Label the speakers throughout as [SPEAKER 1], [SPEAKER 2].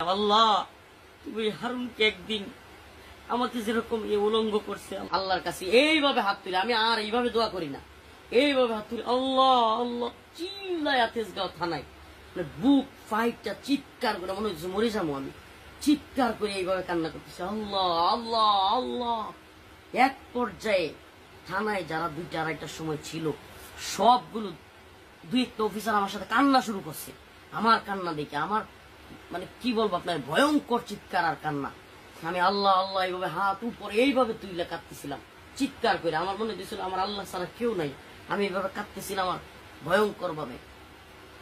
[SPEAKER 1] আল্লাহ তুমি হারুনকে একদিন আমাকে যেরকম উলঙ্গ করছে আল্লাহর কাছে এইভাবে হাত তুলে, আমি আর এইভাবে দোয়া করি না, এইভাবে হাত তুলে আল্লাহ আল্লাহ চিল্লায় তেজগাঁও থানায় বুক ফাইটটা চিৎকার করে মনে হচ্ছে মরে যাবো আমি, চিৎকার করে এইভাবে কান্না করতেছে আল্লাহ আল্লাহ আল্লাহ। এক পর্যায়ে থানায় যারা 2টা-2:30টার সময় ছিল সবগুলো 2-1টা অফিসার আমার সাথে কান্না শুরু করছে। আমার কান্না দেখে আমার মানে কি বলবো আপনার ভয়ঙ্কর চিৎকার আর কান্না। আমি আল্লাহ আল্লাহ এইভাবে হাত উপরে এইভাবে তুইলে কাঁদতেছিলাম চিৎকার করে। আমার মনে হয়েছিল আমার আল্লাহ ছাড়া কেউ নাই, আমি এইভাবে কাঁদতেছিলাম আর ভয়ঙ্কর ভাবে।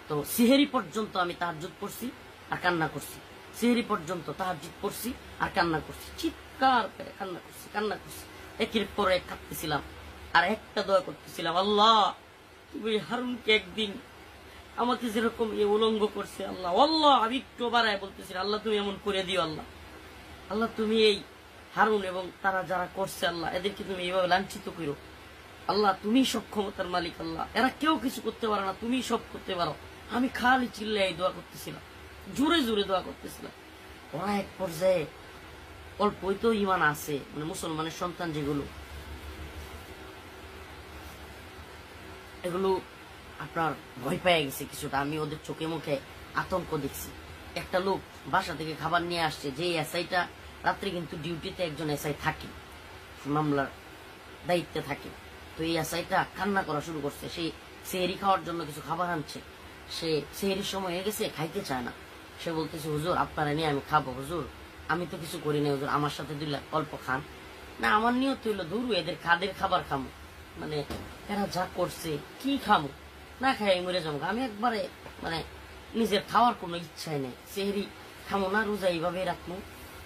[SPEAKER 1] তো সিহেরি পর্যন্ত আমি তাহাজ্জুদ পড়ছি আর কান্না করছি, সিহেরি পর্যন্ত তাহাজ্জুদ পড়ছি আর কান্না করছি, চিৎকার করে কান্না করছি একের পর এক কাঁদতেছিলাম আর একটা দোয়া করতেছিলাম আল্লাহ তুমি হারুনকে একদিন আমাকে যেরকম উলঙ্গ করছে আল্লাহ আল্লাহ, আমি একটু বাড়ায় বলতেছি আল্লাহ তুমি এমন করে দিও আল্লাহ, আল্লাহ তুমি এই হারুন এবং তারা যারা করছে আল্লাহ এদেরকে তুমি এইভাবে লাঞ্ছিত করো আল্লাহ, তুমি সব ক্ষমতার মালিক আল্লাহ, এরা কেউ কিছু করতে পারে না, তুমি সব করতে পারো। আমি খালি চিল্লাই দোয়া করতেছিলাম, জোরে জোরে দোয়া করতেছিলাম। ওরা এক পর্যায়ে অল্পই তো ইমান আছে, মানে মুসলমানের সন্তান যেগুলো, এগুলো আপনার ভয় পেয়ে গেছে কিছুটা। আমি ওদের চোখে মুখে আতঙ্ক দেখছি। একটা লোক বাসা থেকে খাবার নিয়ে আসছে, যে এসআইটা রাত্রে কিন্তু ডিউটিতে একজন এসআই থাকে, মামলার দায়িত্বে থাকে। তো এই এসআইটা কান্না করা শুরু করছে, সে সেহরি খাওয়ার জন্য কিছু খাবার আনছে, সে সেহরির সময় হয়ে গেছে খাইতে চায় না। সে বলতেছে হুজুর আপনারা নিয়ে আমি খাবো, হুজুর আমি তো কিছু করি না, হুজুর আমার সাথে 2 অল্প খান না। আমার নিয়ত হইলো ধরু এদের খাবার খামো, মানে এরা যা করছে কি খামো, না খাই মরে যাবো। আমি একবারে মানে নিজের খাওয়ার কোনো ইচ্ছাই নেই, সেহরি খামো না, রোজা এইভাবে রাখবো,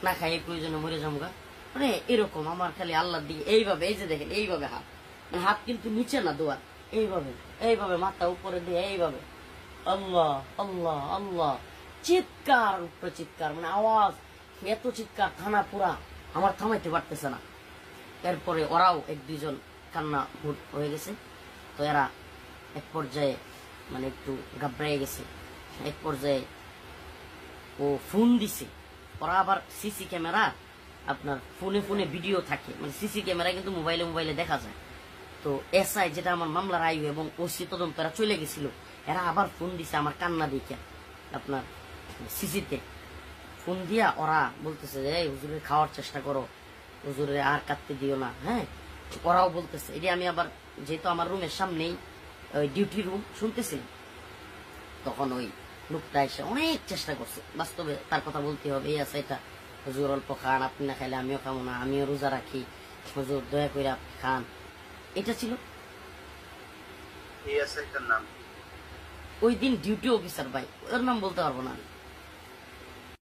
[SPEAKER 1] না খাই প্রয়োজনে মরে যাবো গা, মানে এরকম আমার খালি আল্লাহর দিকে এইভাবে, এই যে দেখেন এইভাবে হাত, মানে হাত কিন্তু নিচে না দোয়ার, এইভাবে এইভাবে মাথা উপরে দিয়ে এইভাবে আল্লাহ আল্লাহ আল্লাহ, চিৎকার উপরে চিৎকার, মানে আওয়াজ এত চিৎকার থানা পুরা আমার থামাইতে পারতেছে না। এরপরে ওরাও 1-2 জন কান্না হয়ে গেছে। তো এরা এক পর্যায়ে মানে একটু ঘাবড়ায় গেছে। এক পর্যায়ে ও ফোন দিছে, ওরা আবার সিসি ক্যামেরা আপনার ফোনে ভিডিও থাকে, মানে সিসি ক্যামেরা কিন্তু মোবাইলে দেখা যায়। তো এসআই যেটা আমার মামলার আয়ু এবং ওসি তদন্ত এরা চলে গেছিল, এরা আবার ফোন দিছে আমার কান্না দেখে আপনার সিসিতে ফোন দিয়া ওরা বলতেছে যে হুজুরের খাওয়ার চেষ্টা করো, হুজুরের আর কাটতে দিও না। হ্যাঁ, ওরাও বলতেছে এটা। আমি আবার যেহেতু আমার রুমের সামনেই ওই ডিউটি রুম শুনতেছি, তখন ওই লোকটা এসে অনেক চেষ্টা করছে, বাস্তবে তার কথা বলতে হবে, এই আছে এটা হুজুর অল্প খান, আপনি না খাইলে আমিও খাবো না, আমিও রোজা রাখি, হুজুর দয়া করে আপনি খান। এটা ছিল ওই দিন ডিউটি অফিসার ভাই, ওর নাম বলতে পারবো না।